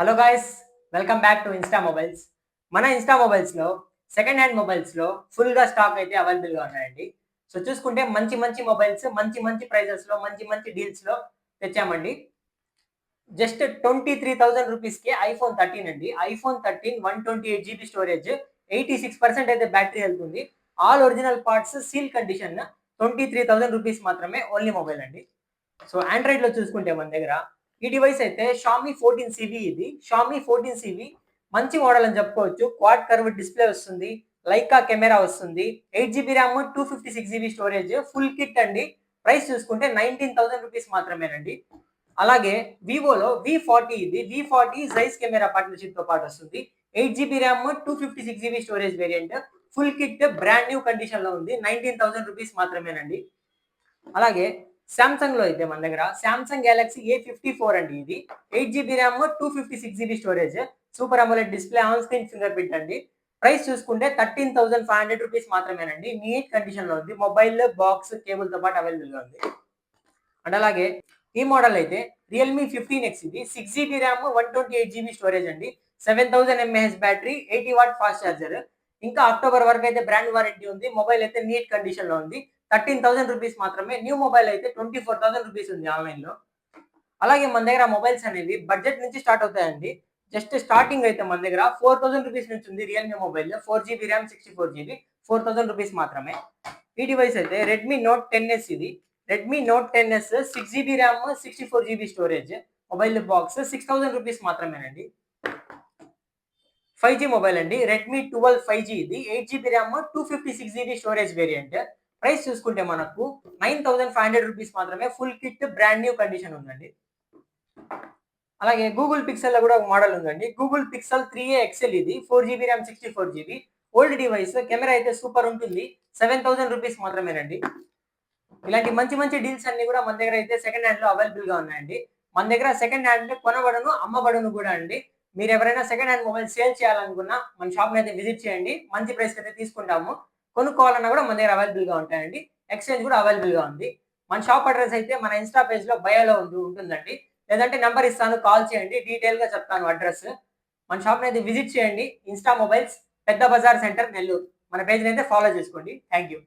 Hello guys, welcome back to Insta mobiles. మన Insta మొబైల్స్లో second hand మొబైల్స్లో ఫుల్గా stock అయితే అవైలబుల్గా ఉన్నాయండి. సో చూసుకుంటే మంచి మంచి మొబైల్స్ మంచి మంచి ప్రైజెస్లో మంచి మంచి డీల్స్లో తెచ్చామండి. జస్ట్ 23,000 రూపీస్కి ఐఫోన్ 13 అండి. ఐఫోన్ 13 128 జీబీ స్టోరేజ్, 86% అయితే బ్యాటరీ వెళ్తుంది. All original parts seal condition, 23,000 rupees మాత్రమే, ఓన్లీ మొబైల్ అండి. సో ఆండ్రాయిడ్లో చూసుకుంటే మన దగ్గర ఈ డివైస్ అయితే షామీ 14 సివి. ఇది షామీ 14 సివి మంచి మోడల్ అని చెప్పుకోవచ్చు. క్వాడ్ కర్వ్ డిస్ప్లే వస్తుంది, లైకా కెమెరా వస్తుంది, 8 GB RAM, 256 GB storage, full kit అండి. ప్రైస్ చూసుకుంటే 19,000 రూపీస్ మాత్రమేనండి. అలాగే వివోలో V40, ఇది V40 జైస్ కెమెరా పార్ట్నర్షిప్ తో పాటు వస్తుంది. 8 GB RAM, 256 GB storage variant, full kit, brand new condition లో ఉంది. 19,000 రూపీస్ మాత్రమేనండి. అలాగే సామ్సంగ్ లో అయితే మన దగ్గర సామ్సంగ్ గెలాక్సీ A54 అండి. ఇది 8 GB RAM, 256 GB storage, super AMOLED display, on screen finger print అండి. ప్రైస్ చూసుకుంటే 13,500 రూపీస్ మాత్రమేనండి. నీట్ కండిషన్ లో ఉంది. మొబైల్ బాక్స్ కేబుల్ తో పాటు అవైలబుల్ గా ఉంది. అండ్ అలాగే ఈ మోడల్ అయితే రియల్మీ 15X. ఇది 6 GB ర్యామ్, 128 GB స్టోరేజ్ అండి. 7000 mAh battery, 80 watt fast charger. ఇంకా అక్టోబర్ వరకు అయితే బ్రాండ్ వారంటీ ఉంది. మొబైల్ అయితే నీట్ కండిషన్ లో ఉంది. 13,000 రూపీస్ మాత్రమే. న్యూ మొబైల్ అయితే 24,000 రూపీస్ ఉంది ఆన్లైన్ లో. అలాగే మన దగ్గర మొబైల్స్ అనేవి బడ్జెట్ నుంచి స్టార్ట్ అవుతాయండి. జస్ట్ స్టార్టింగ్ అయితే మన దగ్గర 4,000 రూపీస్ నుంచి ఉంది. Realme mobile 4 GB RAM, 64 GB, 4,000 rupees మాత్రమే. ఈ డివైస్ అయితే రెడ్మీ నోట్ 10S. ఇది Redmi note 10S 6 GB RAM, 64 GB storage, mobile box 6,000 rupees మాత్రమేనండి. 5G మొబైల్ అండి. Redmi 12 5G. ఇది 8 GB RAM, 256 GB storage variant. Price చూసుకుంటే మనకు 9,500 రూపీస్ మాత్రమే. Full kit, brand new condition ఉందండి. అలాగే గూగుల్ పిక్సెల్ లో కూడా ఒక మోడల్ ఉందండి. Google pixel 3a XL. ఇది 4 GB RAM, 64 GB, old device. Camera అయితే సూపర్ ఉంటుంది. 7,000 రూపీస్ మాత్రమేనండి. ఇలాంటి మంచి మంచి డీల్స్ అన్ని కూడా మన దగ్గర అయితే సెకండ్ హ్యాండ్ లో అవైలబుల్ గా ఉన్నాయండి. మన దగ్గర సెకండ్ హ్యాండ్ కొనబడును, అమ్మబడును కూడా అండి. మీరు ఎవరైనా సెకండ్ హ్యాండ్ మొబైల్ సేల్ చేయాలనుకున్నా మన షాప్ అయితే విజిట్ చేయండి. మంచి ప్రైస్ అయితే తీసుకుంటాము. కొనుక్కోవాలన్నా కూడా మన దగ్గర అవైలబుల్ గా ఉంటాయండి. ఎక్స్చేంజ్ కూడా అవైలబుల్ గా ఉంది. మన షాప్ అడ్రస్ అయితే మన ఇన్స్టా పేజ్ లో బయోలో ఉంటుందండి. లేదంటే నెంబర్ ఇస్తాను, కాల్ చేయండి. డీటెయిల్ గా చెప్తాను అడ్రస్. మన షాప్ అయితే విజిట్ చేయండి. ఇన్స్టా మొబైల్స్, పెద్ద బజార్ సెంటర్, నెల్లూరు. మన పేజ్ అయితే ఫాలో చేసుకోండి. Thank you.